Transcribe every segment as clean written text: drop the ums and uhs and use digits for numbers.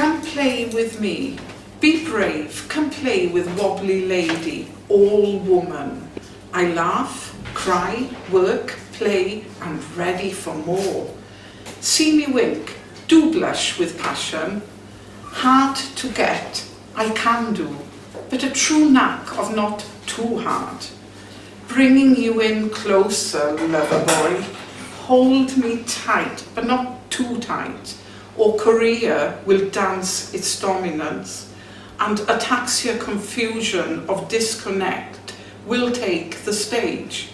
Come play with me. Be brave, come play with wobbly lady, all woman. I laugh, cry, work, play, and ready for more. See me wink, do blush with passion. Hard to get, I can do, but a true knack of not too hard. Bringing you in closer, lover boy. Hold me tight, but not too tight, or Korea will dance its dominance, and ataxia confusion of disconnect will take the stage.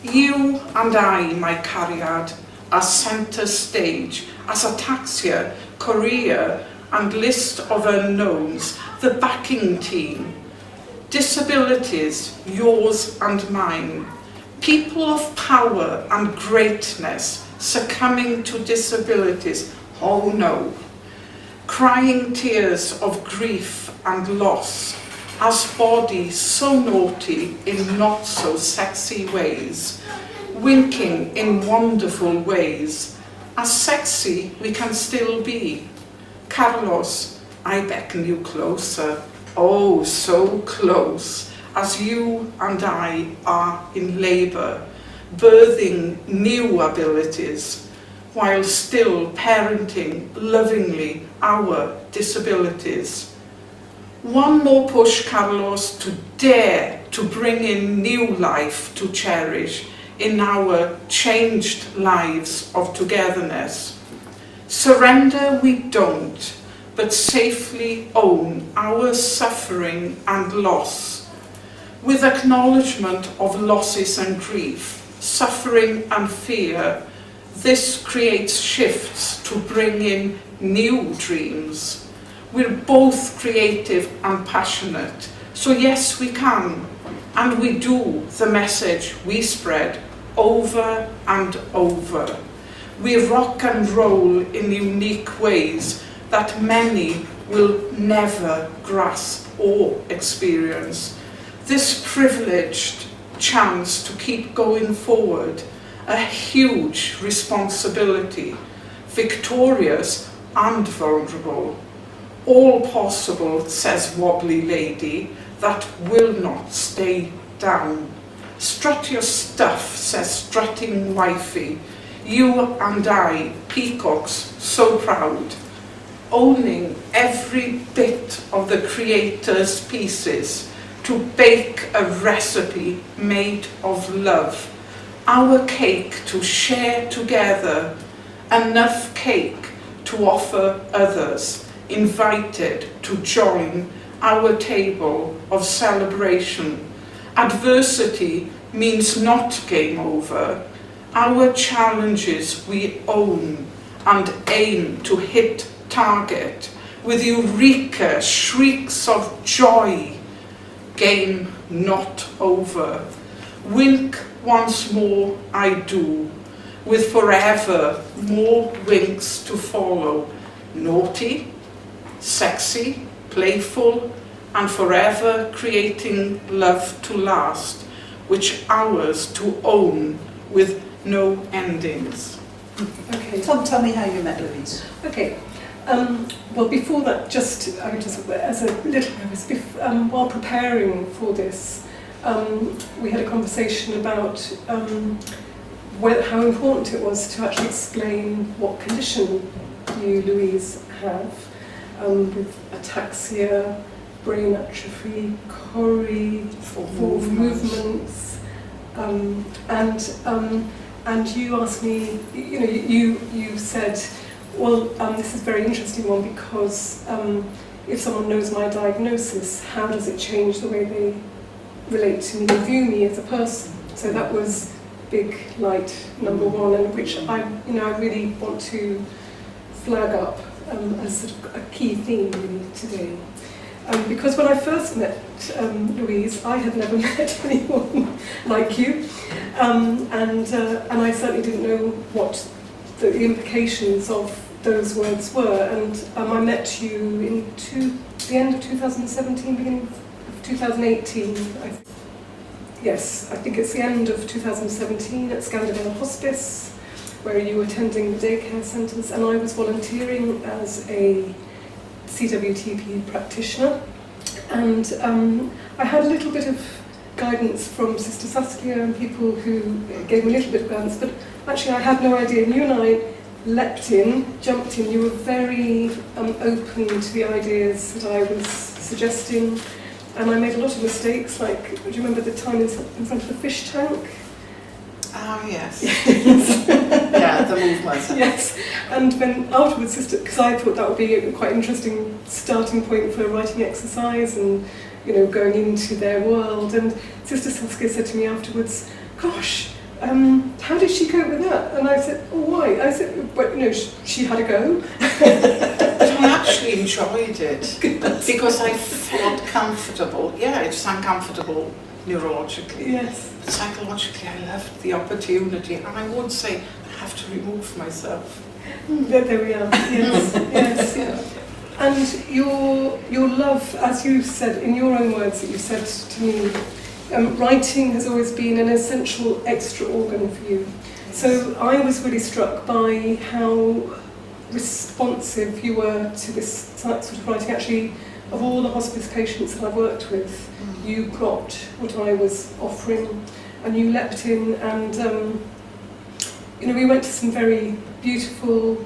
You and I, my cariad, are centre stage, as ataxia, Korea, and list of unknowns, the backing team. Disabilities, yours and mine. People of power and greatness succumbing to disabilities, oh no. Crying tears of grief and loss, as bodies so naughty in not so sexy ways, winking in wonderful ways, as sexy we can still be. Carlos, I beckon you closer, oh so close, as you and I are in labour, birthing new abilities, while still parenting lovingly our disabilities. One more push, Carlos, to dare to bring in new life to cherish in our changed lives of togetherness. Surrender we don't, but safely own our suffering and loss, with acknowledgement of losses and grief, suffering and fear. This creates shifts to bring in new dreams. We're both creative and passionate, so yes we can, and we do the message we spread over and over. We rock and roll in unique ways that many will never grasp or experience. This privileged chance to keep going forward, a huge responsibility, victorious and vulnerable. All possible, says wobbly lady, that will not stay down. Strut your stuff, says strutting wifey. You and I, peacocks, so proud, owning every bit of the creator's pieces to bake a recipe made of love. Our cake to share together, enough cake to offer others, invited to join our table of celebration. Adversity means not game over. Our challenges we own and aim to hit target with eureka shrieks of joy. Game not over. Wink once more I do, with forever more winks to follow. Naughty, sexy, playful, and forever creating love to last, which ours to own with no endings. Okay, Tom, tell me how you met Louise. Okay. Well, before that, just as a little preface, while preparing for this, we had a conversation about how important it was to actually explain what condition you, Louise, have with ataxia, brain atrophy, CORI, full movements, and you asked me, you said, well, this is a very interesting one because if someone knows my diagnosis, how does it change the way they relate to me, they view me as a person? So that was big light number one, and which I really want to flag up as sort of a key theme really today. Because when I first met Louise, I had never met anyone like you, and I certainly didn't know what the implications of those words were. And I met you in the end of 2017, beginning of 2018. Yes, I think it's the end of 2017 at Scandinavian Hospice, where you were attending the daycare centres, and I was volunteering as a CWTP practitioner, and I had a little bit of guidance from Sister Saskia and people who gave me a little bit of guidance, but actually I had no idea. And you and I leapt in, jumped in. You were very open to the ideas that I was suggesting, and I made a lot of mistakes, like, do you remember the time in front of the fish tank? Oh, yes. Yeah, the movement. Yes, and then afterwards, Sister, because I thought that would be a quite interesting starting point for a writing exercise and, you know, going into their world. And Sister Saskia said to me afterwards, gosh, how did she cope with that? And I said, oh, why? I said, but, you know, she had a go. But I actually enjoyed it because I felt comfortable. Yeah, it's uncomfortable neurologically. Yes. But psychologically, I loved the opportunity, and I would say I have to remove myself. There we are. Yes, yes. Yeah. And your love, as you said in your own words that you said to me, writing has always been an essential extra organ for you. So I was really struck by how responsive you were to this sort of writing. Actually, of all the hospice patients that I've worked with, you got what I was offering, and you leapt in, and you know, we went to some very beautiful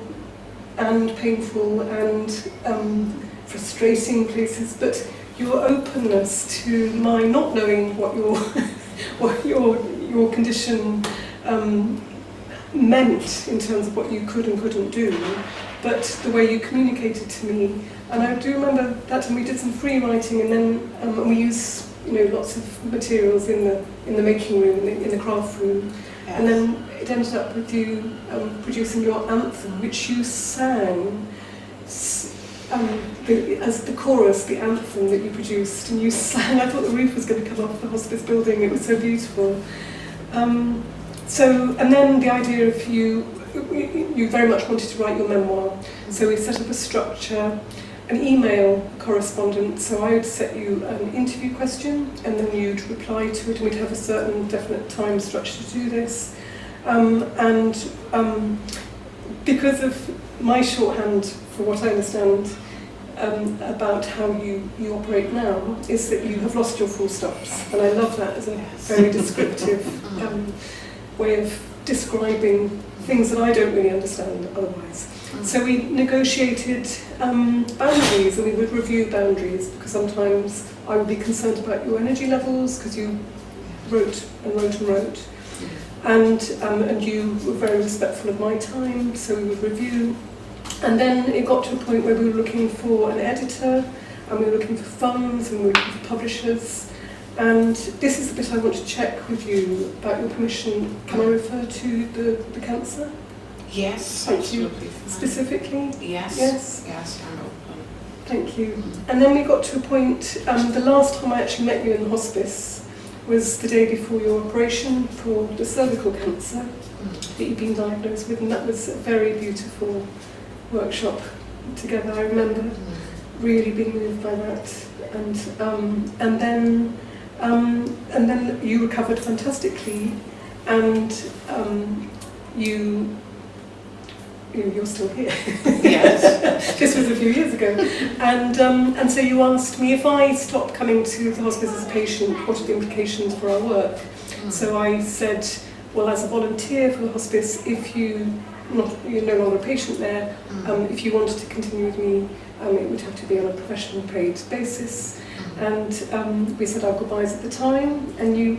and painful and frustrating places, but your openness to my not knowing what your condition meant in terms of what you could and couldn't do, but the way you communicated to me. And I do remember that time we did some free writing, and then we used, you know, lots of materials in the making room, in the craft room, Yes. and then it ended up with you producing your anthem, which you sang as the chorus, the anthem that you produced, and you sang. I thought the roof was going to come off the hospice building. It was so beautiful. And then the idea of you very much wanted to write your memoir, so we set up a structure, an email correspondence. So I would set you an interview question, and then you'd reply to it, and we'd have a certain definite time structure to do this. Because of my shorthand, for what I understand about how you operate now, is that you have lost your full stops, and I love that as a very descriptive way of describing things that I don't really understand otherwise. So we negotiated boundaries, and we would review boundaries, because sometimes I would be concerned about your energy levels, because you wrote and wrote and wrote, and you were very respectful of my time, so we would review. And then it got to a point where we were looking for an editor, and we were looking for funds, and we were looking for publishers. And this is the bit I want to check with you about your permission. Can I refer to the cancer? Yes, Thank absolutely. you. Specifically? Yes. Yes. Yes, I'm open. Thank you. And then we got to a point, the last time I actually met you in the hospice was the day before your operation for the cervical cancer that you've been diagnosed with, and that was a very beautiful workshop together. I remember really being moved by that, and then you recovered fantastically, and you're still here. Yes. This was a few years ago, and so you asked me if I stopped coming to the hospice as a patient, what are the implications for our work? So I said, well, as a volunteer for the hospice, if you're no longer a patient there, if you wanted to continue with me, it would have to be on a professional paid basis. And we said our goodbyes at the time,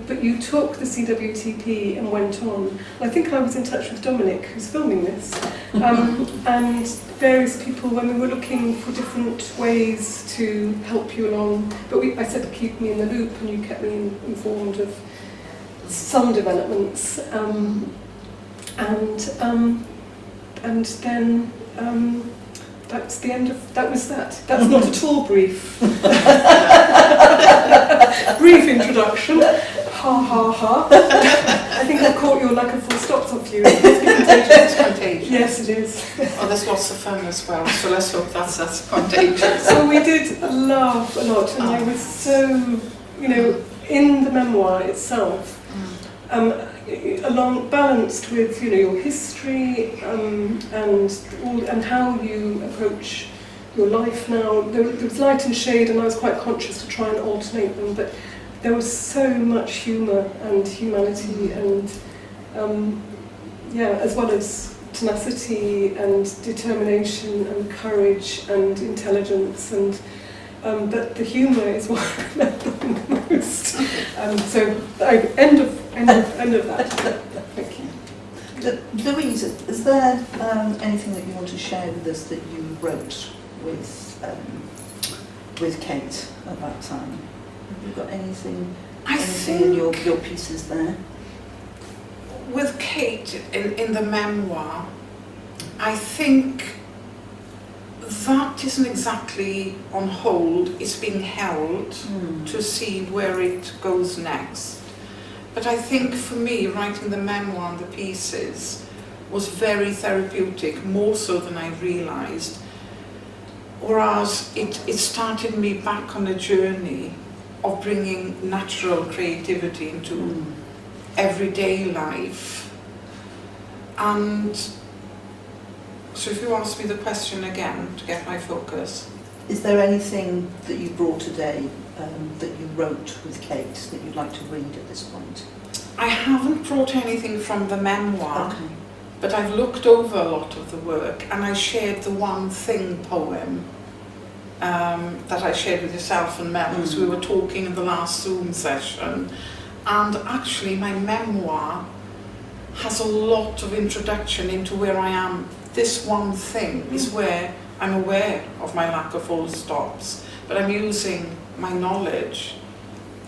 but you took the CWTP and went on. I think I was in touch with Dominic, who's filming this, and various people when we were looking for different ways to help you along. But I said keep me in the loop, and you kept me informed of some developments. And then that's the end of that. Was that? That's not at all brief. Brief introduction. Ha ha ha. I think I caught your lack of full stops off you. It's contagious. Yes, it is. Oh, there's lots of fun as well, so let's hope that's contagious. So we did laugh a lot, and I was so, in the memoir itself, along balanced with your history and how you approach your life now. There was light and shade, and I was quite conscious to try and alternate them, but there was so much humour and humanity and as well as tenacity and determination and courage and intelligence, and but the humour is what I remember the most. End of that. Thank you. Louise, is there anything that you want to share with us that you wrote with Kate at that time? Have you got anything in your pieces there? With Kate in the memoir, I think that isn't exactly on hold, it's being held to see where it goes next. But I think for me, writing the memoir and the pieces was very therapeutic, more so than I realised. Whereas it started me back on a journey of bringing natural creativity into everyday life. And so if you ask me the question again to get my focus. Is there anything that you brought today that you wrote with Kate that you'd like to read at this point? I haven't brought anything from the memoir, Okay. but I've looked over a lot of the work, and I shared the One Thing poem that I shared with yourself and Mel, because we were talking in the last Zoom session. And actually my memoir has a lot of introduction into where I am. This one thing is where I'm aware of my lack of full stops, but I'm using my knowledge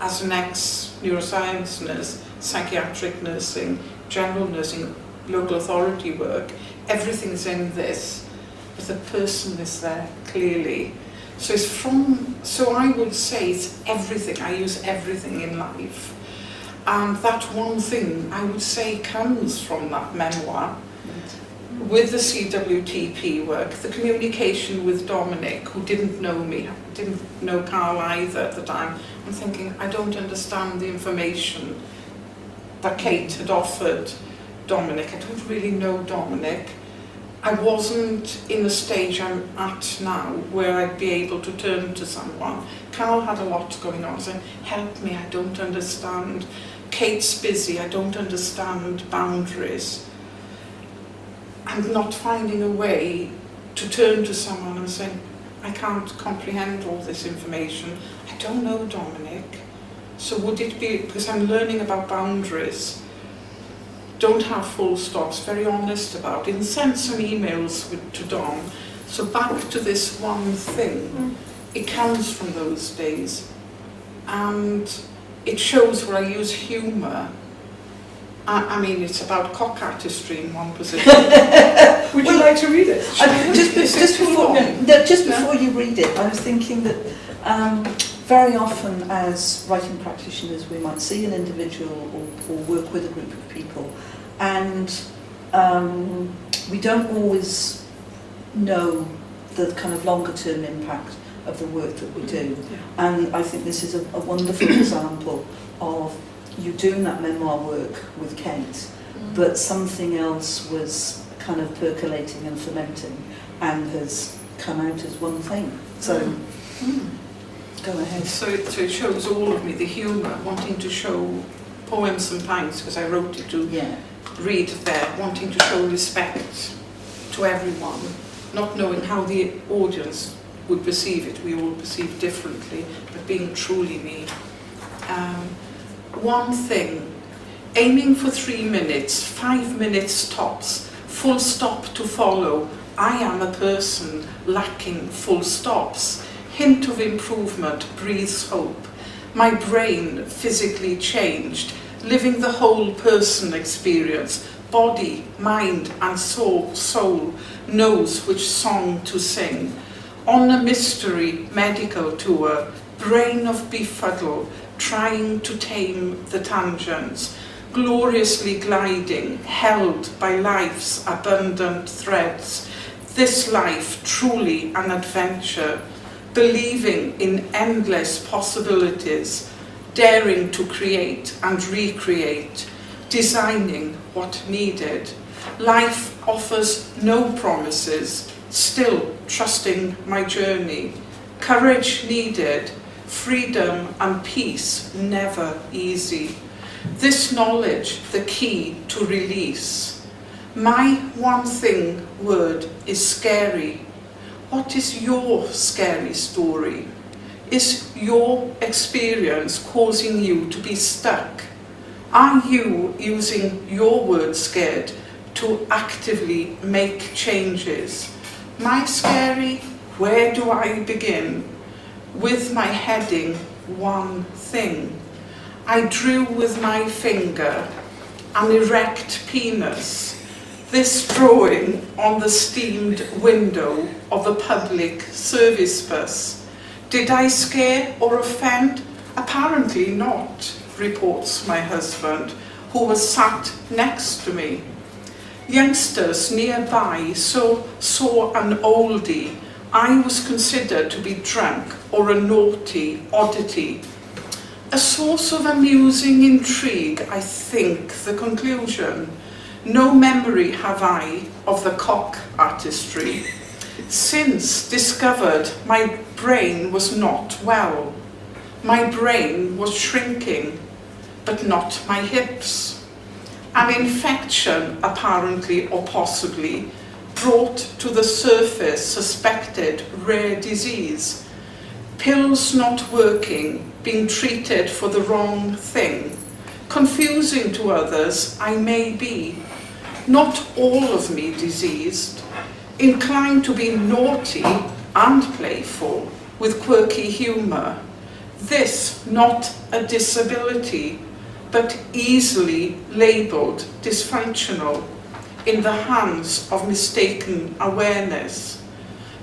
as an ex-neuroscience nurse, psychiatric nursing, general nursing, local authority work. Everything's in this, but the person is there clearly. So so I would say it's everything. I use everything in life. And that one thing, I would say, comes from that memoir. With the CWTP work, the communication with Dominic, who didn't know me, didn't know Carl either at the time, I'm thinking, I don't understand the information that Kate had offered Dominic. I don't really know Dominic. I wasn't in the stage I'm at now where I'd be able to turn to someone. Carl had a lot going on, saying, help me, I don't understand. Kate's busy, I don't understand boundaries. And not finding a way to turn to someone and saying, I can't comprehend all this information. I don't know Dominic. So would it be, because I'm learning about boundaries, don't have full stops, very honest about it, and send some emails to Dom. So back to this one thing, it comes from those days. And it shows where I use humour. I mean, it's about cock artistry in one position. Would you like to read it? Just before you read it, I was thinking that very often as writing practitioners we might see an individual or work with a group of people, and we don't always know the kind of longer term impact of the work that we do. And I think this is a wonderful example of you doing that memoir work with Kate, but something else was kind of percolating and fermenting and has come out as one thing. So, go ahead. So it shows all of me, the humour, wanting to show poems and pints, because I wrote it to read there, wanting to show respect to everyone, not knowing how the audience would perceive it. We all perceive differently, but being truly me. One thing, aiming for 3 minutes, 5 minutes tops, full stop to follow. I am a person lacking full stops. Hint of improvement breathes hope. My brain physically changed, living the whole person experience. Body, mind and soul knows which song to sing. On a mystery medical tour, brain of befuddle, trying to tame the tangents, gloriously gliding, held by life's abundant threads. This life truly an adventure, believing in endless possibilities, daring to create and recreate, designing what needed. Life offers no promises, still trusting my journey. Courage needed, freedom and peace never easy. This knowledge, the key to release. My one thing word is scary. What is your scary story? Is your experience causing you to be stuck? Are you using your word scared to actively make changes? My scary, where do I begin? With my heading, one thing. I drew with my finger an erect penis. This drawing on the steamed window of a public service bus. Did I scare or offend? Apparently not, reports my husband, who was sat next to me. Youngsters nearby saw an oldie. I was considered to be drunk or a naughty oddity. A source of amusing intrigue, I think, the conclusion. No memory have I of the cock artistry. Since discovered, my brain was not well. My brain was shrinking, but not my hips. An infection, apparently or possibly, brought to the surface suspected rare disease. Pills not working, being treated for the wrong thing. Confusing to others, I may be. Not all of me diseased. Inclined to be naughty and playful, with quirky humour. This not a disability, but easily labelled dysfunctional, in the hands of mistaken awareness.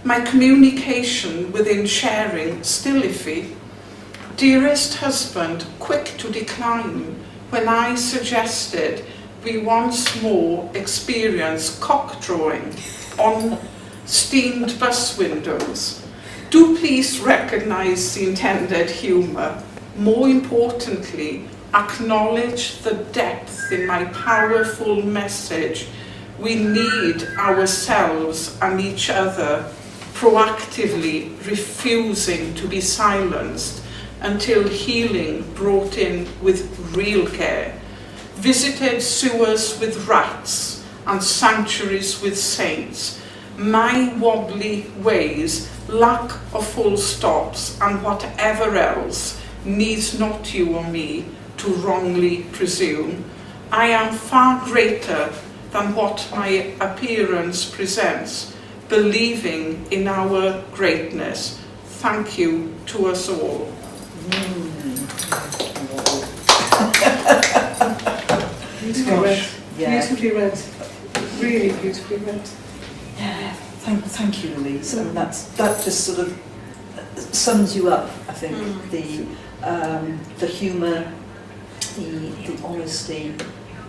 My communication within sharing still iffy. Dearest husband, quick to decline when I suggested we once more experience cock drawing on steamed bus windows. Do please recognise the intended humour. More importantly, acknowledge the depth in my powerful message. We need ourselves and each other, proactively refusing to be silenced until healing brought in with real care. Visited sewers with rats and sanctuaries with saints. My wobbly ways, lack of full stops and whatever else needs not you or me to wrongly presume. I am far greater than what my appearance presents, believing in our greatness. Thank you to us all. Beautifully read. Yeah. Beautifully read. Really beautifully read. Yeah, thank you, Louise. And that just sort of sums you up, I think. The humour, the honesty,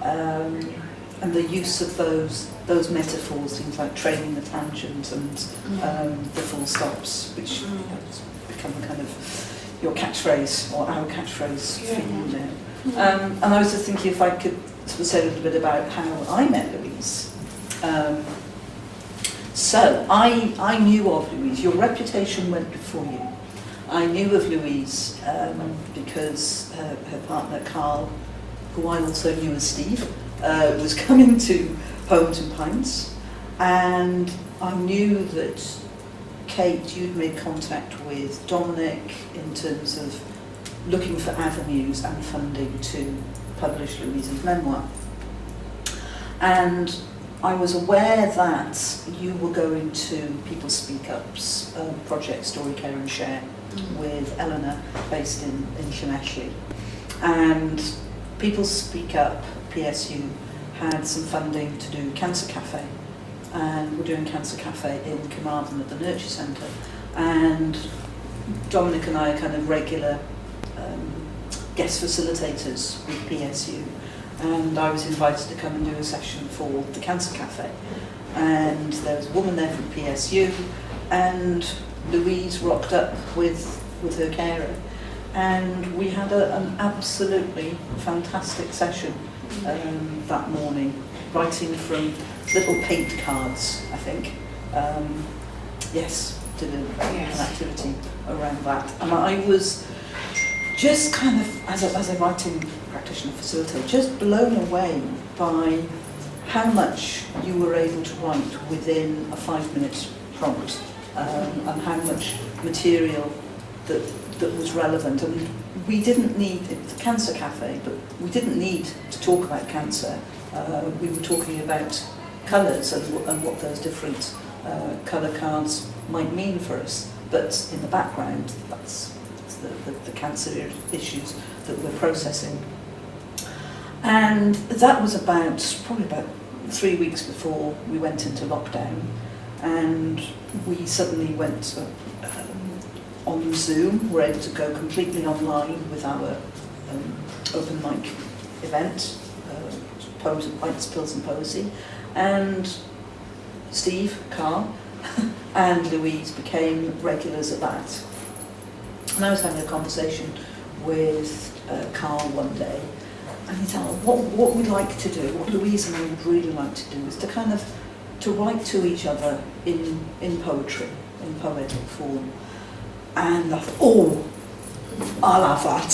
and the use of those metaphors, things like training the tangent and the full stops, which has become a kind of your catchphrase or our catchphrase for you now. And I was just thinking if I could sort of say a little bit about how I met Louise. So I knew of Louise. Your reputation went before you. I knew of Louise because her partner Carl, who I also knew as Steve, was coming to Poems and Pints, and I knew that Kate, you'd made contact with Dominic in terms of looking for avenues and funding to publish Louise's memoir. And I was aware that you were going to People Speak Up's project Story, Care and Share with Eleanor, based in Llanelli. And People Speak Up, PSU, had some funding to do Cancer Cafe. And we're doing Cancer Cafe in Carmarthen at the Nurture Centre. And Dominic and I are kind of regular guest facilitators with PSU. And I was invited to come and do a session for the Cancer Cafe. And there was a woman there from PSU, and Louise rocked up with her carer. And we had an absolutely fantastic session that morning, writing from little paint cards, I think, yes, did an Yes. activity around that. And I was just kind of, as a writing practitioner facilitator, just blown away by how much you were able to write within a 5-minute prompt, and how much material that was relevant. And we didn't need, it's a cancer cafe, but we didn't need to talk about cancer. We were talking about colours and what those different colour cards might mean for us. But in the background, that's the cancer issues that we're processing. And that was probably about 3 weeks before we went into lockdown, and we suddenly went on Zoom. We're able to go completely online with our open mic event, Pints, Pills and Poesy, and Steve, Carl, and Louise became regulars at that. And I was having a conversation with Carl one day, and he said, what we'd like to do, what Louise and I would really like to do, is to write to each other in poetry, in poetic form. And I thought, I'll have that.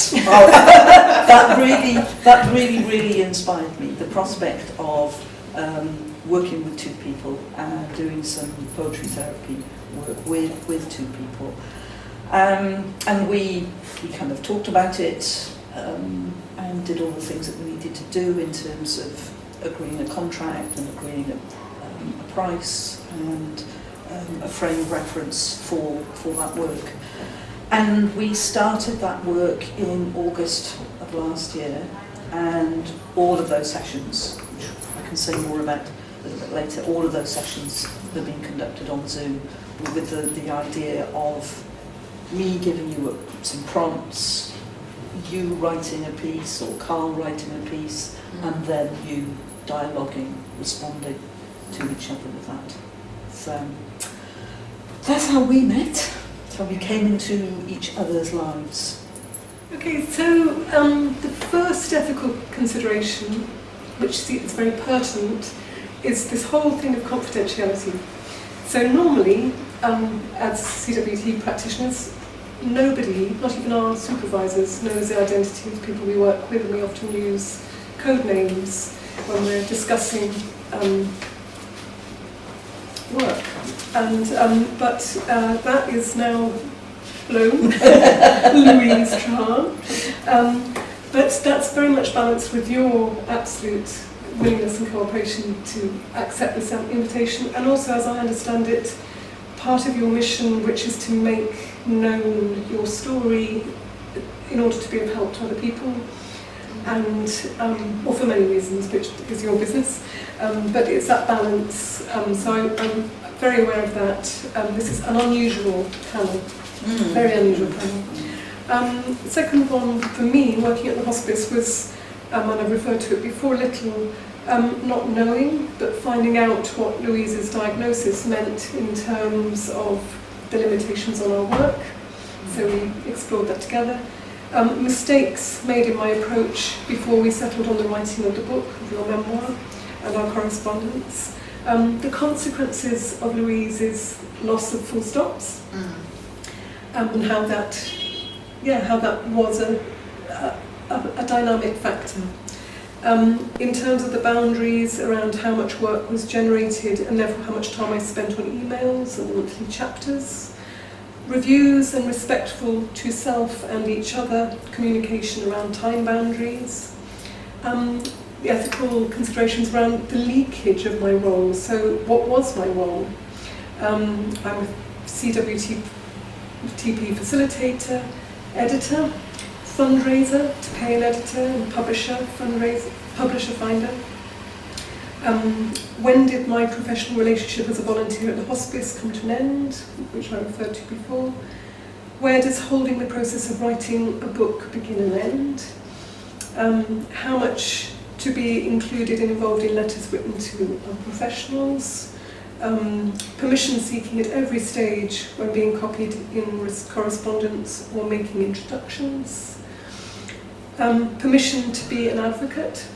That really inspired me. The prospect of working with two people and doing some poetry therapy work with two people. And we kind of talked about it and did all the things that we needed to do in terms of agreeing a contract and agreeing a price and a frame of reference for that work. And we started that work in August of last year, and all of those sessions, which I can say more about a little bit later, all of those sessions have been conducted on Zoom with the idea of me giving you some prompts, you writing a piece or Carl writing a piece, and then you dialoguing, responding to each other with that. So that's how we met. So we came into each other's lives. Okay, so the first ethical consideration, which is very pertinent, is this whole thing of confidentiality. So normally, as CWT practitioners, nobody, not even our supervisors, knows the identity of the people we work with, and we often use code names when we're discussing work. And but that is now blown, Louise charm. But that's very much balanced with your absolute willingness and cooperation to accept this invitation, and also, as I understand it, part of your mission, which is to make known your story in order to be of help to other people, and or for many reasons, which is your business. But it's that balance. So I'm very aware of that. This is an unusual panel, very unusual panel. Second one for me, working at the hospice, was, and I've referred to it before a little, not knowing, but finding out what Louise's diagnosis meant in terms of the limitations on our work. So we explored that together. Mistakes made in my approach before we settled on the writing of the book, of your memoir, and our correspondence. The consequences of Louise's loss of full stops, and how that was a dynamic factor. In terms of the boundaries around how much work was generated and therefore how much time I spent on emails and monthly chapters. Reviews and respectful to self and each other, communication around time boundaries. The ethical considerations around the leakage of my role. So what was my role? I'm a CWTP facilitator, editor, fundraiser to pay an editor, and publisher finder. When did my professional relationship as a volunteer at the hospice come to an end, which I referred to before? Where does holding the process of writing a book begin and end? How much to be included and involved in letters written to professionals? Permission seeking at every stage when being copied in correspondence or making introductions. Permission to be an advocate.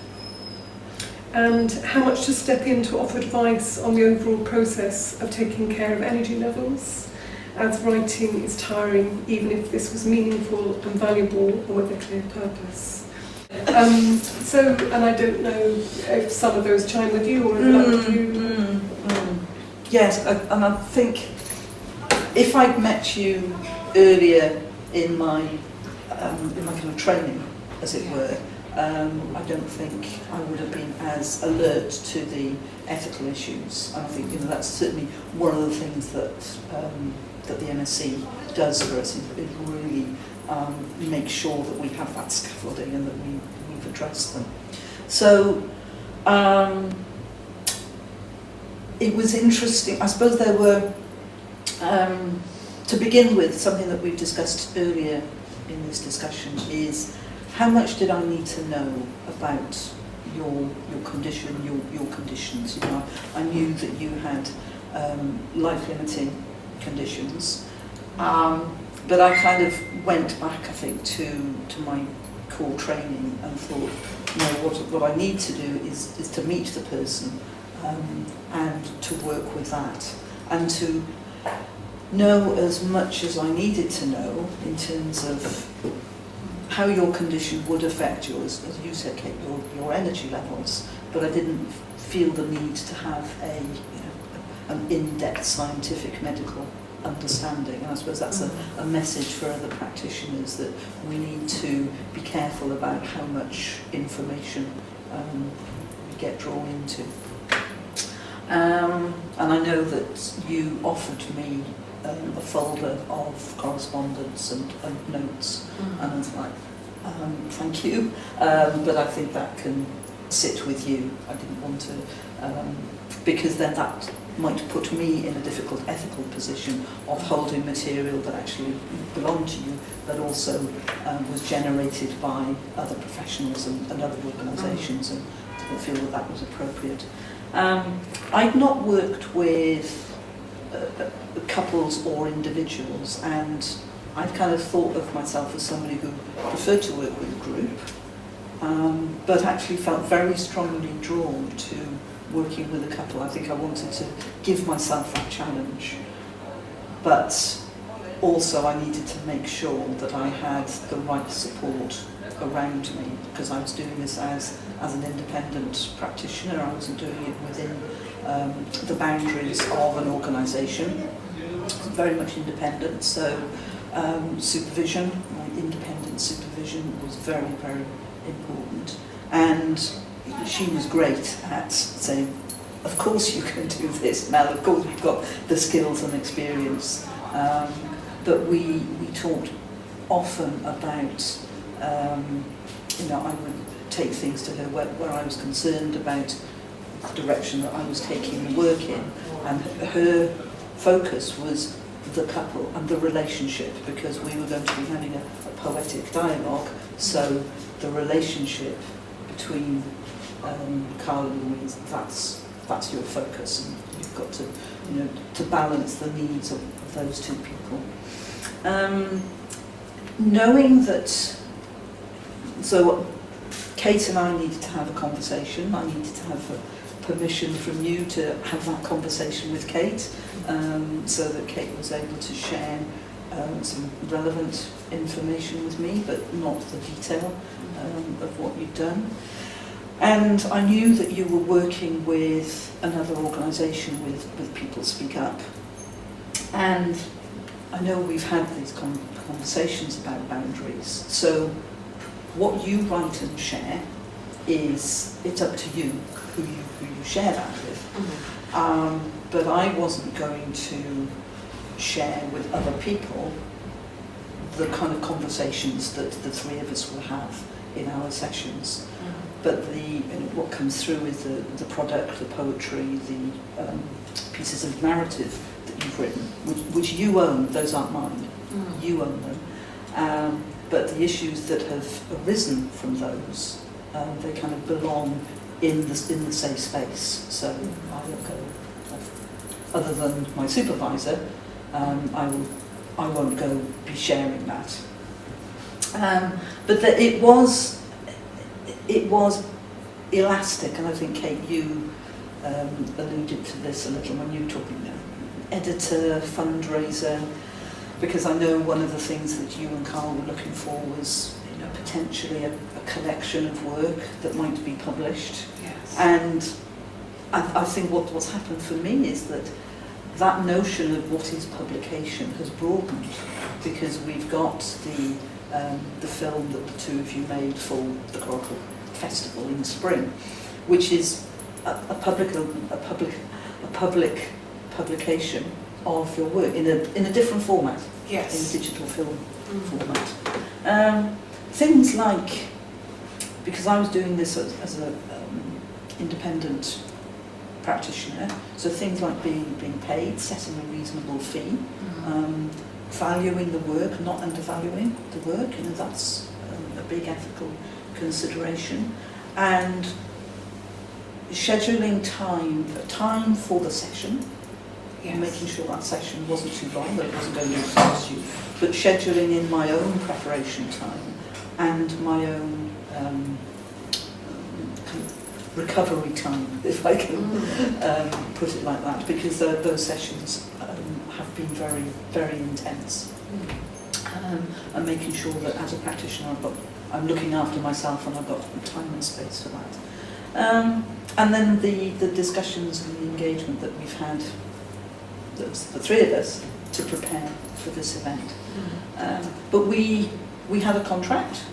and how much to step in to offer advice on the overall process of taking care of energy levels, as writing is tiring even if this was meaningful and valuable and with a clear purpose. And I don't know if some of those chime with you or overlap with you. Yes, and I think if I'd met you earlier in my kind of training, as it were, I don't think I would have been as alert to the ethical issues. And I think that's certainly one of the things that the MSc does for us, is really make sure that we have that scaffolding and that we've addressed them. So it was interesting. I suppose there were, to begin with, something that we've discussed earlier in this discussion is how much did I need to know about your condition, your conditions. I knew that you had life-limiting conditions, but I kind of went back, I think, to my core training and thought, what I need to do is to meet the person and to work with that, and to know as much as I needed to know in terms of how your condition would affect yours, as you said, Kate, your energy levels. But I didn't feel the need to have an in-depth scientific medical understanding. And I suppose that's a message for other practitioners, that we need to be careful about how much information we get drawn into. And I know that you offered me a folder of correspondence and notes, and I was like, thank you, but I think that can sit with you. I didn't want to, because then that might put me in a difficult ethical position of holding material that actually belonged to you, but also was generated by other professionals and other organisations, and I didn't feel that was appropriate. I'd not worked with couples or individuals, and I'd kind of thought of myself as somebody who preferred to work with a group, but actually felt very strongly drawn to working with a couple. I think I wanted to give myself that challenge, but also I needed to make sure that I had the right support around me, because I was doing this as an independent practitioner. I wasn't doing it within the boundaries of an organisation. Very much independent, so supervision, independent supervision was very, very important. And she was great at saying, of course you can do this, Mel, of course you've got the skills and experience. But we talked often about, I would take things to her where I was concerned about the direction that I was taking the work in, and her focus was the couple and the relationship, because we were going to be having a poetic dialogue, so the relationship between Carl and Louise, that's your focus, and you've got to balance the needs of those two people. Knowing that, so Kate and I needed to have a conversation. I needed to have permission from you to have that conversation with Kate, so that Kate was able to share some relevant information with me, but not the detail of what you'd done. And I knew that you were working with another organisation, with People Speak Up. And I know we've had these conversations about boundaries. So what you write and share it's up to you who you share that with. But I wasn't going to share with other people the kind of conversations that the three of us will have in our sessions. But what comes through is the product, the poetry, the pieces of narrative that you've written, which you own. Those aren't mine. You own them. But the issues that have arisen from those, they kind of belong in the safe space. So I don't go, other than my supervisor, I won't go be sharing that. But that it was elastic, and I think, Kate, you alluded to this a little when you were talking editor, fundraiser, because I know one of the things that you and Carl were looking for was, you know, potentially a collection of work that might be published. Yes. And I think what's happened for me is that notion of what is publication has broadened, because we've got the film that the two of you made for the Coracle Festival in the spring, which is a public publication of your work in a different format, Yes. in a digital film format. Things like, because I was doing this as an independent practitioner, so things like being paid, setting a reasonable fee, valuing the work, not undervaluing the work, you know, that's a big ethical consideration, and scheduling time for the session, Yes. making sure that session wasn't too long, that it wasn't going to exhaust you, but scheduling in my own preparation time and my own kind of recovery time, if I can put it like that, because those sessions have been very, very intense. And making sure that as a practitioner I'm looking after myself and I've got time and space for that. And then the discussions and the engagement that we've had, the three of us, to prepare for this event. But we had a contract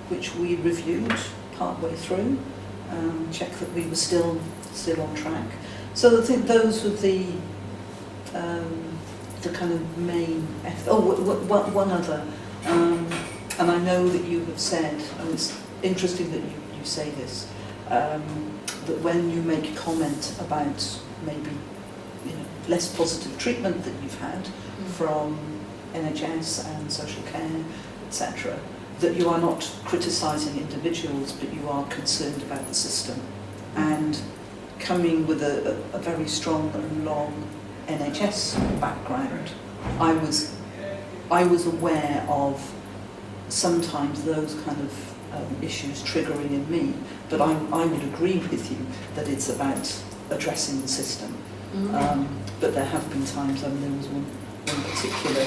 which we reviewed partway through, checked that we were still on track. So I think those were the kind of main. One other, and I know that you have said, and it's interesting that you say this, that when you make a comment about maybe, you know, less positive treatment that you've had from NHS and social care, etc., that you are not criticising individuals, but you are concerned about the system. And coming with a very strong and long NHS background, I was aware of sometimes those kind of issues triggering in me, but I would agree with you that it's about addressing the system. But there have been times, there was one particular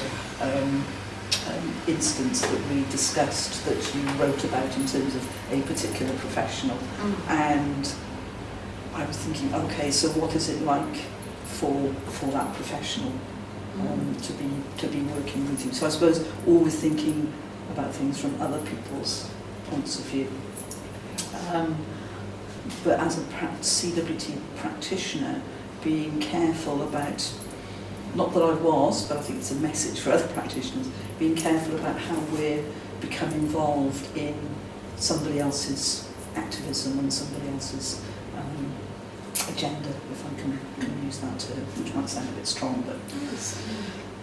instance that we discussed that you wrote about in terms of a particular professional, and I was thinking, okay, so what is it like for that professional to be working with you? So I suppose always thinking about things from other people's points of view. But as a CWT practitioner, being careful about, not that I was, but I think it's a message for other practitioners, being careful about how we're become involved in somebody else's activism and somebody else's agenda, if I can use that term, which might sound a bit strong, but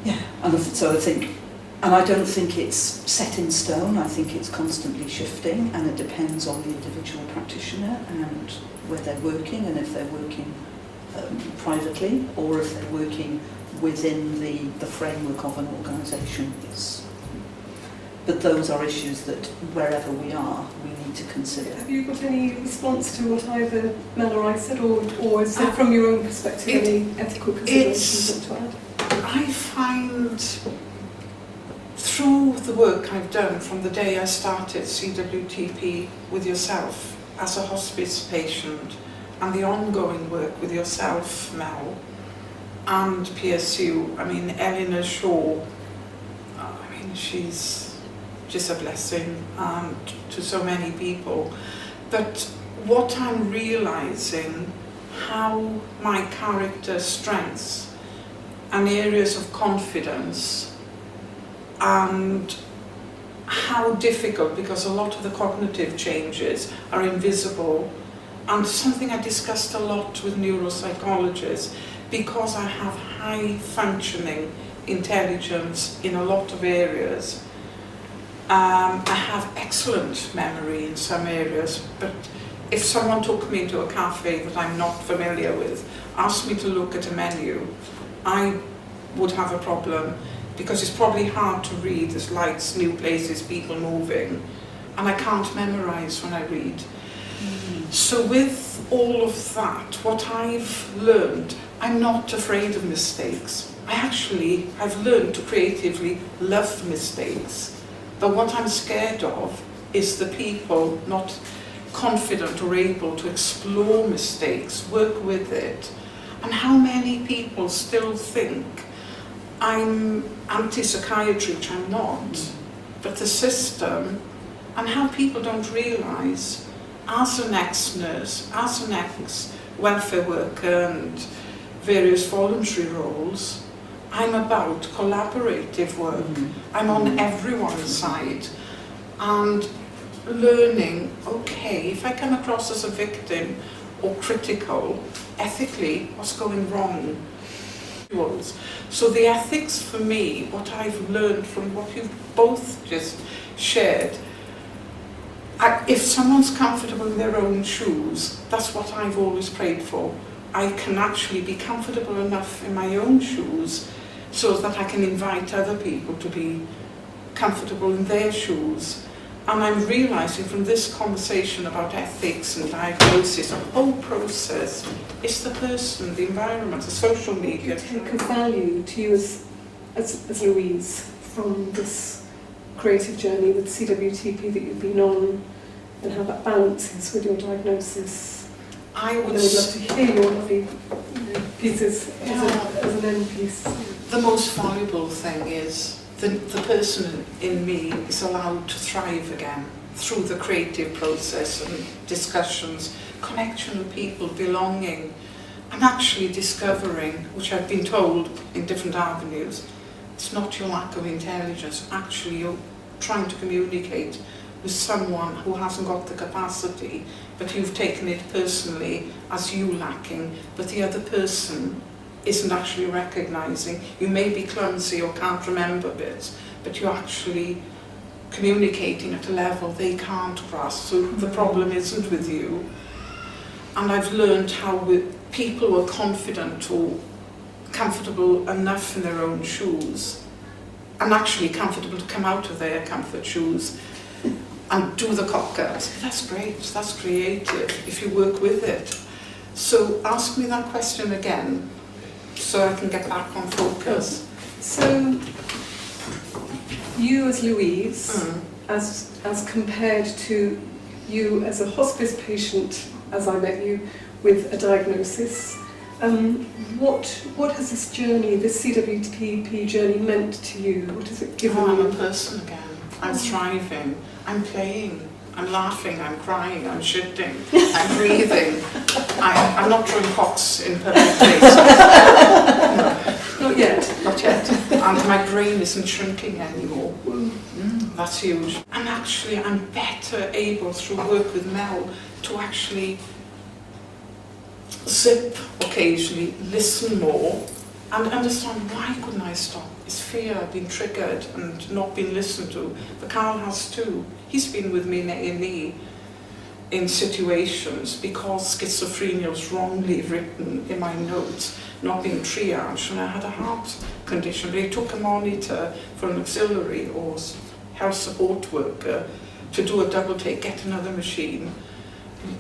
yeah. And so I think, and I don't think it's set in stone, I think it's constantly shifting, and it depends on the individual practitioner and where they're working, and if they're working privately or if they're working within the framework of an organisation. But those are issues that wherever we are, we need to consider. Have you got any response to what either Mel or I said, or is there from your own perspective any ethical considerations to add? I find through the work I've done from the day I started CWTP with yourself as a hospice patient, and the ongoing work with yourself, Mel, and PSU, I mean, Eleanor Shaw, I mean, she's just a blessing to so many people. But what I'm realising, how my character strengths and areas of confidence, and how difficult, because a lot of the cognitive changes are invisible, and something I discussed a lot with neuropsychologists, because I have high functioning intelligence in a lot of areas. I have excellent memory in some areas, but if someone took me to a cafe that I'm not familiar with, asked me to look at a menu, I would have a problem, because it's probably hard to read. There's lights, new places, people moving, and I can't memorise when I read. So with all of that, what I've learned, I'm not afraid of mistakes. I've learned to creatively love mistakes. But what I'm scared of is the people not confident or able to explore mistakes, work with it. And how many people still think I'm anti-psychiatry, which I'm not, but the system, and how people don't realise, as an ex-nurse, as an ex-welfare worker and various voluntary roles, I'm about collaborative work. I'm on everyone's side and learning, okay, if I come across as a victim or critical, ethically, what's going wrong? So the ethics for me, what I've learned from what you've both just shared, if someone's comfortable in their own shoes, that's what I've always prayed for. I can actually be comfortable enough in my own shoes so that I can invite other people to be comfortable in their shoes. And I'm realising from this conversation about ethics and diagnosis, the whole process, it's the person, the environment, the social media. Take a value to you as Louise from this creative journey with CWTP that you've been on, and how that balances with your diagnosis. I would love to hear your lovely pieces as an end piece. The most valuable thing is the person in me is allowed to thrive again through the creative process and discussions, connection with people, belonging, and actually discovering, which I've been told in different avenues, it's not your lack of intelligence, actually you're trying to communicate with someone who hasn't got the capacity, but you've taken it personally as you lacking, but the other person isn't actually recognising. You may be clumsy or can't remember bits, but you're actually communicating at a level they can't grasp, so the problem isn't with you. And I've learned how people who are confident or comfortable enough in their own shoes, and actually comfortable to come out of their comfort shoes and do the cock-ups. That's great, that's creative, if you work with it. So ask me that question again, so I can get back on focus. So, you as Louise, as compared to you as a hospice patient, as I met you, with a diagnosis, what has this journey, this CWTP journey meant to you? What has it given you? I'm a person again. I'm thriving. I'm playing. I'm laughing. I'm crying. I'm shitting. I'm breathing. I'm not throwing cocks in public places. No. Not yet. Not yet. And my brain isn't shrinking anymore. That's huge. And actually, I'm better able through work with Mel to actually zip occasionally, listen more, and understand why couldn't I stop? It's fear, I've been triggered and not been listened to. But Carl has too. He's been with me in A&E in situations because schizophrenia was wrongly written in my notes, not being triaged, and I had a heart condition. But he took a monitor for an auxiliary or health support worker to do a double take, get another machine.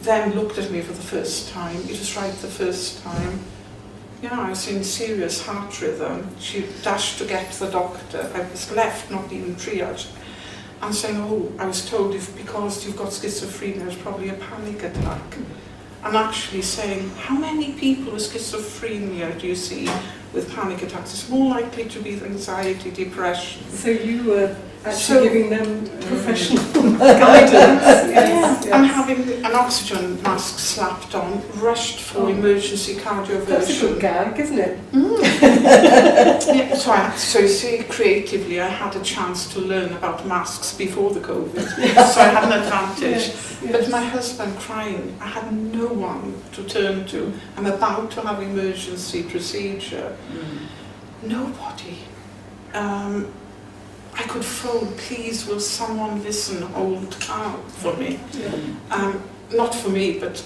Then looked at me for the first time. It was right the first time. Yeah, I was in serious heart rhythm. She dashed to get to the doctor. I was left, not even triaged. And saying, oh, I was told because you've got schizophrenia, it's probably a panic attack. And actually saying, how many people with schizophrenia do you see with panic attacks? It's more likely to be anxiety, depression. So you were actually giving them professional guidance. Yes. And having an oxygen mask slapped on, rushed for emergency cardioversion. That's a good gag, isn't it? Yeah, so you see, creatively I had a chance to learn about masks before the COVID, so I had an advantage. Yes. But my husband crying, I had no one to turn to. I'm about to have emergency procedure. Nobody. I could phone, please will someone listen, hold Carl for me. Not for me, but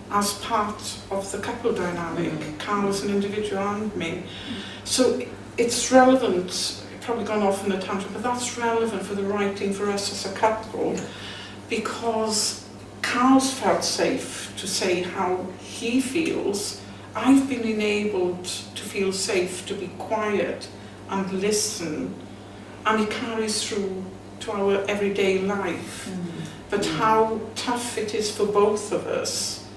as part of the couple dynamic, Carl as an individual and me. So it's relevant, probably gone off on a tangent, but that's relevant for the writing for us as a couple, because Carl's felt safe to say how he feels. I've been enabled to feel safe to be quiet and listen, and it carries through to our everyday life. But how tough it is for both of us,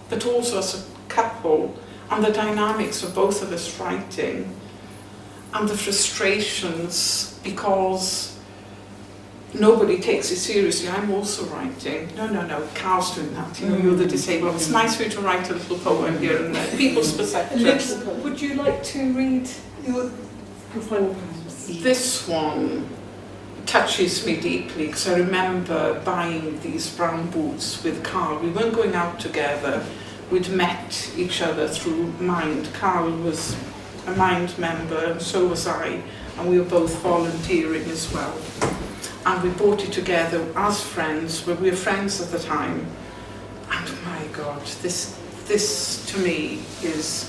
but also as a couple, and the dynamics of both of us writing, and the frustrations because nobody takes it seriously. I'm also writing. No, Carl's doing that. You know, you're the disabled. It's nice for you to write a little poem here and there. People's perspectives. Would you like to read your final poems? This one touches me deeply because I remember buying these brown boots with Carl. We weren't going out together. We'd met each other through Mind. Carl was a Mind member and so was I, and we were both volunteering as well. And we bought it together as friends, but we were friends at the time. And my God, this to me is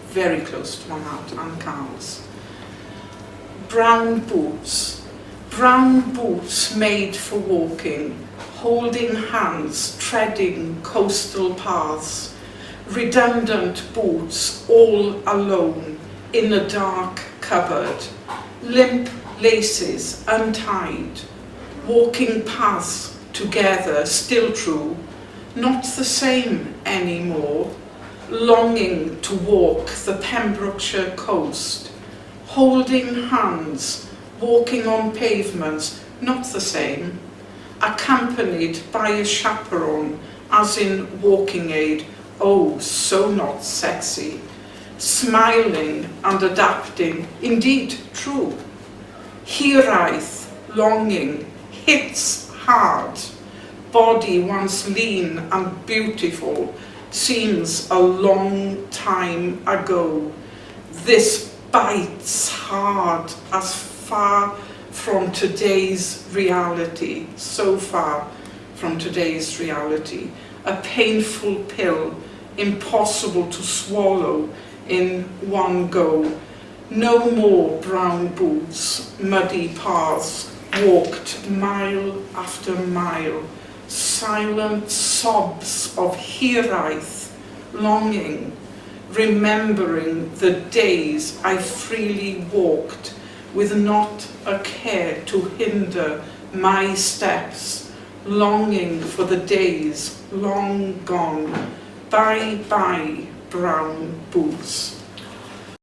very close to my heart and Carl's. Brown boots made for walking, holding hands, treading coastal paths. Redundant boots all alone in a dark cupboard. Limp laces untied. Walking paths together, still true, not the same anymore, longing to walk the Pembrokeshire coast, holding hands, walking on pavements, not the same, accompanied by a chaperone, as in walking aid, oh, so not sexy, smiling and adapting, indeed true, hiraeth, longing, hits hard, body once lean and beautiful, seems a long time ago. This bites hard, as far from today's reality, so far from today's reality. A painful pill, impossible to swallow in one go. No more brown boots, muddy paths, walked mile after mile, silent sobs of hiraeth, longing, remembering the days I freely walked, with not a care to hinder my steps, longing for the days long gone. Bye bye, brown boots.